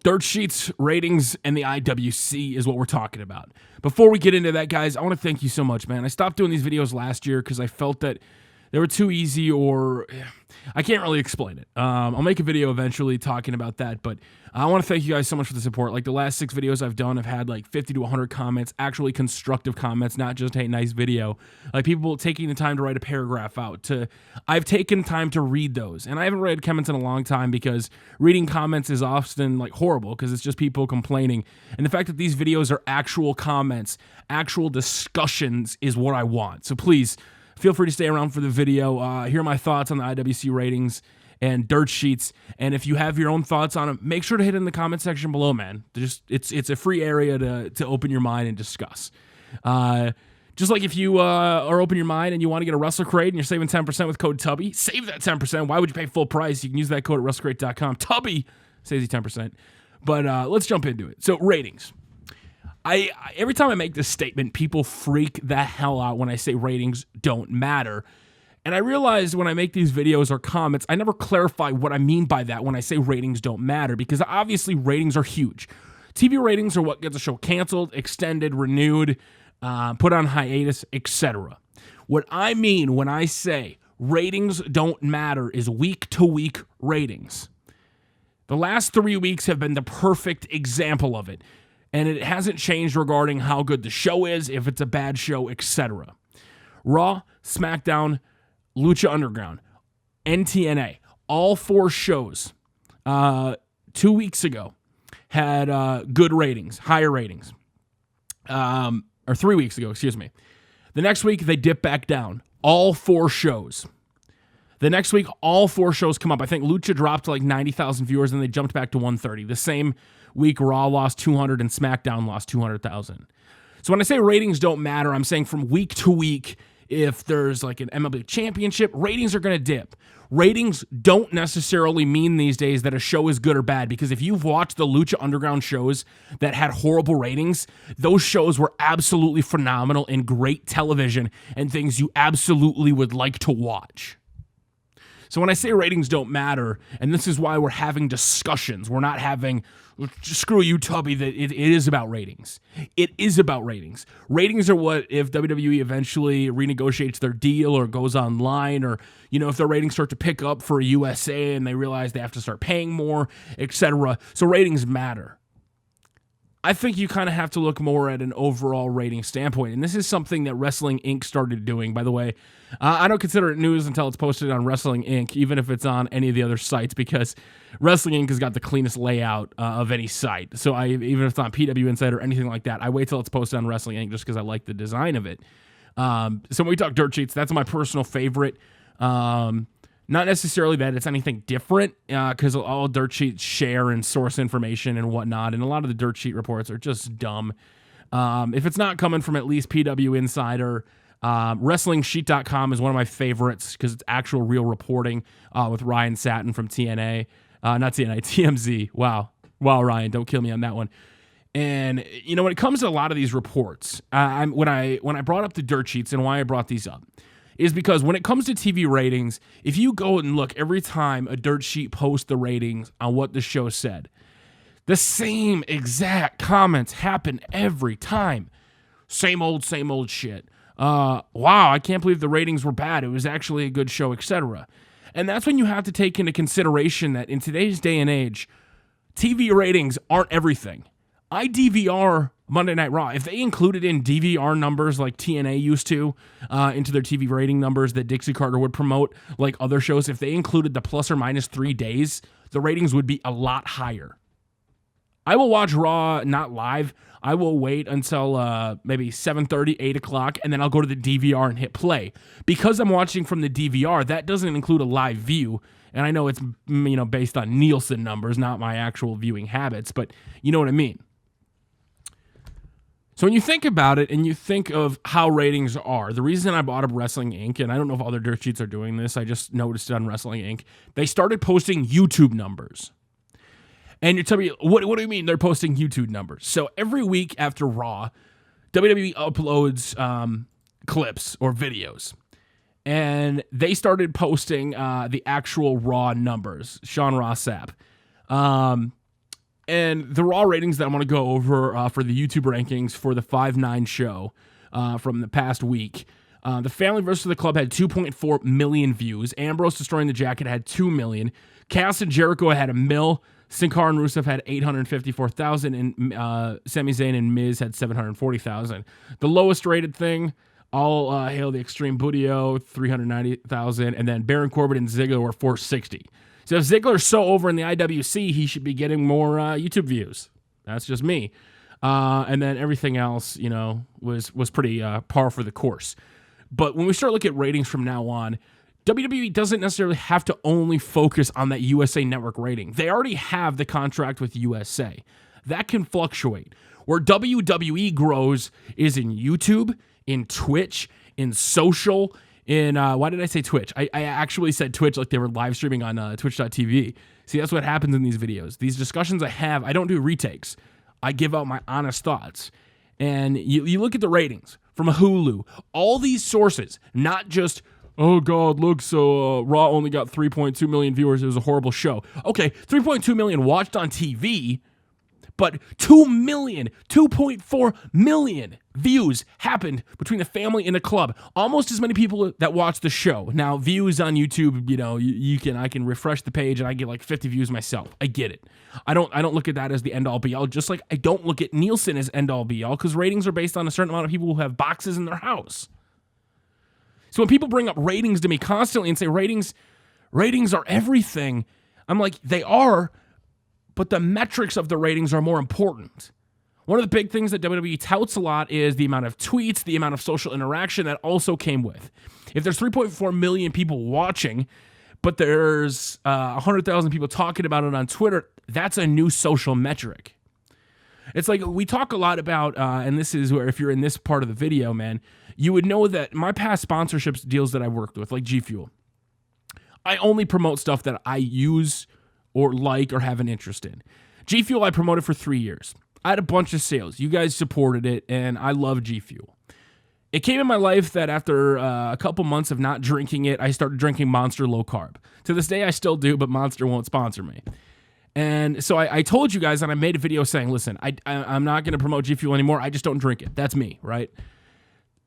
Dirt sheets, ratings, and the IWC is what we're talking about. Before we get into that, guys, I want to thank you so much, man. I stopped doing these videos last year because I felt that they were too easy, or I can't really explain it. I'll make a video eventually talking about that, but I want to thank you guys so much for the support. Like the last 6 videos I've done, I've had like 50 to 100 comments, actually constructive comments, not just, hey, nice video. Like people taking the time to write a paragraph out. I've taken time to read those, and I haven't read comments in a long time because reading comments is often like horrible because it's just people complaining. And the fact that these videos are actual comments, actual discussions is what I want. So please, feel free to stay around for the video. Hear my thoughts on the IWC ratings and dirt sheets. And if you have your own thoughts on them, make sure to hit it in the comment section below, man. It's a free area to open your mind and discuss. Just like if you are open your mind and you want to get a WrestleCrate and you're saving 10% with code Tubby, save that 10%. Why would you pay full price? You can use that code at WrestleCrate.com. Tubby saves you 10%. But let's jump into it. So ratings. Every time I make this statement, people freak the hell out when I say ratings don't matter. And I realized when I make these videos or comments, I never clarify what I mean by that when I say ratings don't matter, because obviously ratings are huge. TV ratings are what gets a show canceled, extended, renewed, put on hiatus, etc. What I mean when I say ratings don't matter is week-to-week ratings. The last 3 weeks have been the perfect example of it. And it hasn't changed regarding how good the show is, if it's a bad show, etc. Raw, SmackDown, Lucha Underground, NTNA, all 4 shows 2 weeks ago had good ratings, higher ratings. Or 3 weeks ago, excuse me. The next week, they dip back down. All 4 shows. The next week, all 4 shows come up. I think Lucha dropped to like 90,000 viewers, and they jumped back to 130. The same week, Raw lost 200 and SmackDown lost 200,000. So when I say ratings don't matter, I'm saying from week to week, if there's like an MLB championship, ratings are going to dip. Ratings don't necessarily mean these days that a show is good or bad, because if you've watched the Lucha Underground shows that had horrible ratings, those shows were absolutely phenomenal and great television and things you absolutely would like to watch. So when I say ratings don't matter, and this is why we're having discussions, we're not having, screw you, Tubby, that it is about ratings. It is about ratings. Ratings are what, if WWE eventually renegotiates their deal or goes online, or, if their ratings start to pick up for USA and they realize they have to start paying more, etc. So ratings matter. I think you kind of have to look more at an overall rating standpoint. And this is something that Wrestling Inc. started doing, by the way. I don't consider it news until it's posted on Wrestling Inc., even if it's on any of the other sites, because Wrestling Inc. has got the cleanest layout of any site. So even if it's on PW Insider or anything like that, I wait till it's posted on Wrestling Inc. just because I like the design of it. So when we talk dirt sheets, that's my personal favorite. Not necessarily that it's anything different, because all dirt sheets share and source information and whatnot, and a lot of the dirt sheet reports are just dumb. If it's not coming from at least PW Insider, WrestlingSheet.com is one of my favorites because it's actual real reporting with Ryan Satin from TNA. Not TNA, TMZ. Wow, Ryan, don't kill me on that one. And, when it comes to a lot of these reports, when I brought up the dirt sheets and why I brought these up, is because when it comes to TV ratings, if you go and look every time a dirt sheet posts the ratings on what the show said, the same exact comments happen every time. Same old shit. Wow, I can't believe the ratings were bad. It was actually a good show, etc. And that's when you have to take into consideration that in today's day and age, TV ratings aren't everything. I DVR Monday Night Raw. If they included in DVR numbers like TNA used to into their TV rating numbers that Dixie Carter would promote like other shows, if they included the plus or minus 3 days, the ratings would be a lot higher. I will watch Raw not live. I will wait until maybe 7:30, 8 o'clock, and then I'll go to the DVR and hit play. Because I'm watching from the DVR, that doesn't include a live view. And I know it's based on Nielsen numbers, not my actual viewing habits, but you know what I mean. So when you think about it and you think of how ratings are, the reason I bought up Wrestling Inc., and I don't know if other dirt sheets are doing this, I just noticed it on Wrestling Inc., they started posting YouTube numbers. And you're telling me, what do you mean they're posting YouTube numbers? So every week after Raw, WWE uploads clips or videos. And they started posting the actual Raw numbers, Sean Ross Sapp. And the raw ratings that I want to go over for the YouTube rankings for the 5-9 show from the past week. The Family versus the Club had 2.4 million views. Ambrose Destroying the Jacket had 2 million. Chaos and Jericho had 1 mil. Sin Cara and Rusev had 854,000, and Sami Zayn and Miz had 740,000. The lowest rated thing, All Hail the Extreme Budio, 390,000, and then Baron Corbin and Ziggler were 460. So if Ziggler's so over in the IWC, he should be getting more YouTube views. That's just me. And then everything else, was pretty par for the course. But when we start looking at ratings from now on, WWE doesn't necessarily have to only focus on that USA Network rating. They already have the contract with USA. That can fluctuate. Where WWE grows is in YouTube, in Twitch, in social, in, why did I say Twitch? I actually said Twitch like they were live streaming on twitch.tv. See, that's what happens in these videos. These discussions I don't do retakes. I give out my honest thoughts. And you look at the ratings from Hulu, all these sources, not just, oh God, look, so Raw only got 3.2 million viewers. It was a horrible show. Okay, 3.2 million watched on TV, but 2.4 million views happened between the Family and the Club. Almost as many people that watched the show. Now, views on YouTube, I can refresh the page and I get like 50 views myself. I get it. I don't look at that as the end all be all, just like I don't look at Nielsen as end all be all, because ratings are based on a certain amount of people who have boxes in their house. So when people bring up ratings to me constantly and say ratings are everything, I'm like, they are, but the metrics of the ratings are more important. One of the big things that WWE touts a lot is the amount of tweets, the amount of social interaction that also came with. If there's 3.4 million people watching, but there's 100,000 people talking about it on Twitter, that's a new social metric. It's like we talk a lot about, and this is where if you're in this part of the video, man, you would know that my past sponsorships deals that I worked with, like G Fuel, I only promote stuff that I use or like or have an interest in. G Fuel I promoted for 3 years. I had a bunch of sales. You guys supported it, and I love G Fuel. It came in my life that after a couple months of not drinking it, I started drinking Monster Low Carb. To this day, I still do, but Monster won't sponsor me. And so I told you guys, and I made a video saying, listen, I'm not going to promote G Fuel anymore. I just don't drink it. That's me, right?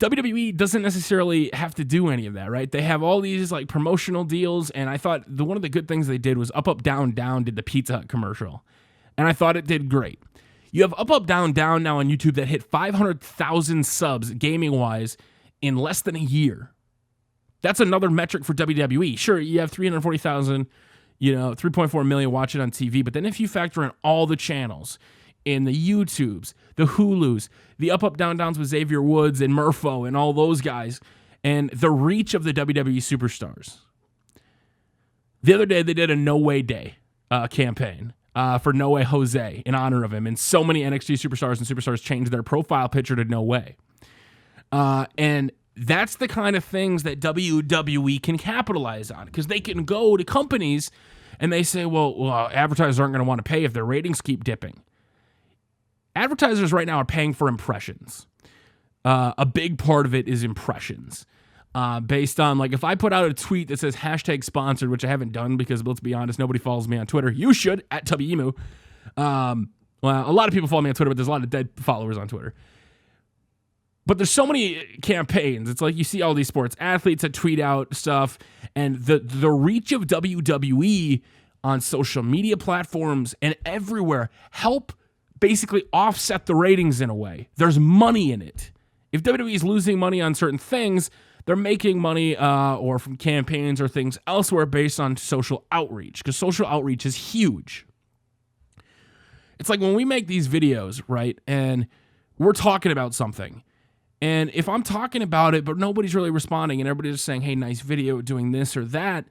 WWE doesn't necessarily have to do any of that, right? They have all these like promotional deals, and I thought one of the good things they did was Up, Up, Down, Down did the Pizza Hut commercial, and I thought it did great. You have Up, Up, Down, Down now on YouTube that hit 500,000 subs gaming-wise in less than a year. That's another metric for WWE. Sure, you have 340,000, 3.4 million watching on TV, but then if you factor in all the channels, in the YouTubes, the Hulus, the Up, Up, Down, Downs with Xavier Woods and Murpho and all those guys, and the reach of the WWE superstars. The other day, they did a No Way Day campaign for No Way Jose in honor of him, and so many NXT superstars and superstars changed their profile picture to No Way. And that's the kind of things that WWE can capitalize on, because they can go to companies and they say, well, advertisers aren't going to want to pay if their ratings keep dipping. Advertisers right now are paying for impressions. A big part of it is impressions. Based on, like, if I put out a tweet that says hashtag sponsored, which I haven't done because, let's be honest, nobody follows me on Twitter. You should, at Tubby Emu. Well, a lot of people follow me on Twitter, but there's a lot of dead followers on Twitter. But there's so many campaigns. It's like you see all these sports athletes that tweet out stuff, and the reach of WWE on social media platforms and everywhere help basically offset the ratings in a way. There's money in it. If WWE is losing money on certain things, they're making money or from campaigns or things elsewhere based on social outreach, because social outreach is huge. It's like when we make these videos, right, and we're talking about something, and if I'm talking about it, but nobody's really responding, and everybody's just saying, hey, nice video doing this or that,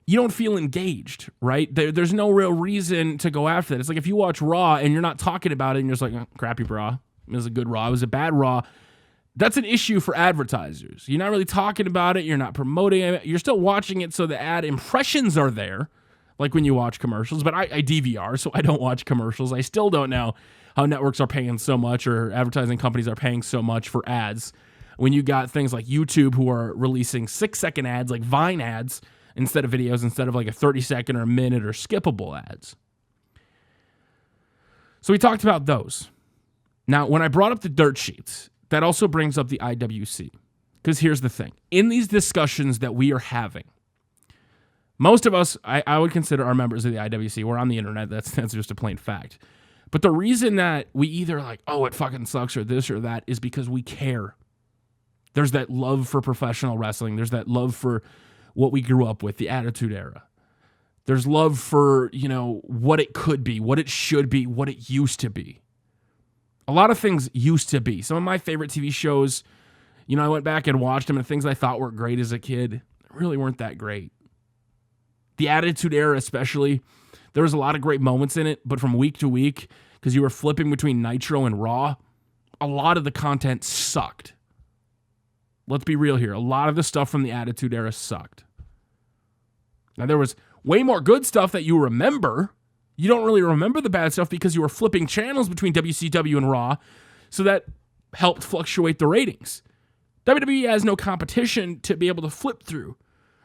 you don't feel engaged, right? There's no real reason to go after that. It's like if you watch Raw and you're not talking about it and you're just like, oh, crappy Raw. It was a good Raw. It was a bad Raw. That's an issue for advertisers. You're not really talking about it. You're not promoting it. You're still watching it so the ad impressions are there, like when you watch commercials. But I DVR, so I don't watch commercials. I still don't know how networks are paying so much or advertising companies are paying so much for ads. When you got things like YouTube who are releasing 6-second ads, like Vine ads, instead of videos, instead of like a 30-second or a minute or skippable ads. So we talked about those. Now, when I brought up the dirt sheets, that also brings up the IWC. Because here's the thing. In these discussions that we are having, most of us, I would consider our members of the IWC. We're on the internet. That's just a plain fact. But the reason that we either like, oh, it fucking sucks or this or that is because we care. There's that love for professional wrestling. There's that love for what we grew up with, the Attitude Era. There's love for, what it could be, what it should be, what it used to be. A lot of things used to be. Some of my favorite TV shows, I went back and watched them, and things I thought were great as a kid really weren't that great. The Attitude Era especially, there was a lot of great moments in it, but from week to week, because you were flipping between Nitro and Raw, a lot of the content sucked. Let's be real here. A lot of the stuff from the Attitude Era sucked. Now, there was way more good stuff that you remember. You don't really remember the bad stuff because you were flipping channels between WCW and Raw, so that helped fluctuate the ratings. WWE has no competition to be able to flip through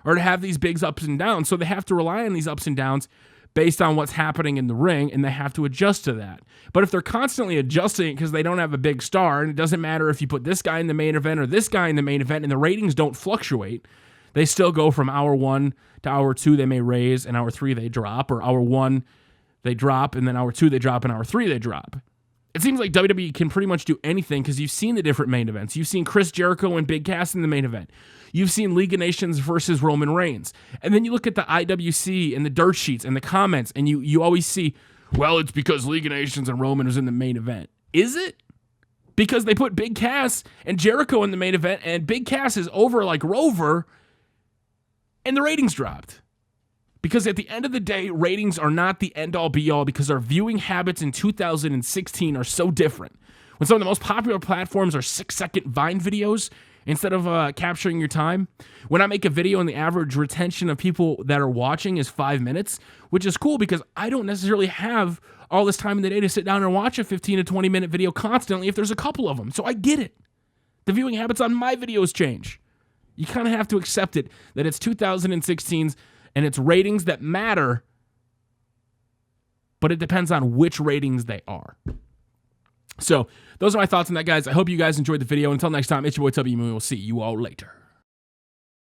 or to have these big ups and downs, so they have to rely on these ups and downs based on what's happening in the ring, and they have to adjust to that. But if they're constantly adjusting because they don't have a big star, and it doesn't matter if you put this guy in the main event or this guy in the main event, and the ratings don't fluctuate, they still go from hour 1 to hour 2 they may raise, and hour 3 they drop, or hour 1 they drop, and then hour 2 they drop, and hour 3 they drop. It seems like WWE can pretty much do anything because you've seen the different main events. You've seen Chris Jericho and Big Cass in the main event. You've seen League of Nations versus Roman Reigns. And then you look at the IWC and the dirt sheets and the comments, and you always see, well, it's because League of Nations and Roman was in the main event. Is it? Because they put Big Cass and Jericho in the main event, and Big Cass is over like Rover, and the ratings dropped. Because at the end of the day, ratings are not the end-all, be-all because our viewing habits in 2016 are so different. When some of the most popular platforms are 6-second Vine videos instead of capturing your time. When I make a video and the average retention of people that are watching is 5 minutes, which is cool because I don't necessarily have all this time in the day to sit down and watch a 15 to 20-minute video constantly if there's a couple of them. So I get it. The viewing habits on my videos change. You kind of have to accept it that it's 2016's and it's ratings that matter, but it depends on which ratings they are. So those are my thoughts on that, guys. I hope you guys enjoyed the video. Until next time, it's your boy Tubby, and we'll see you all later.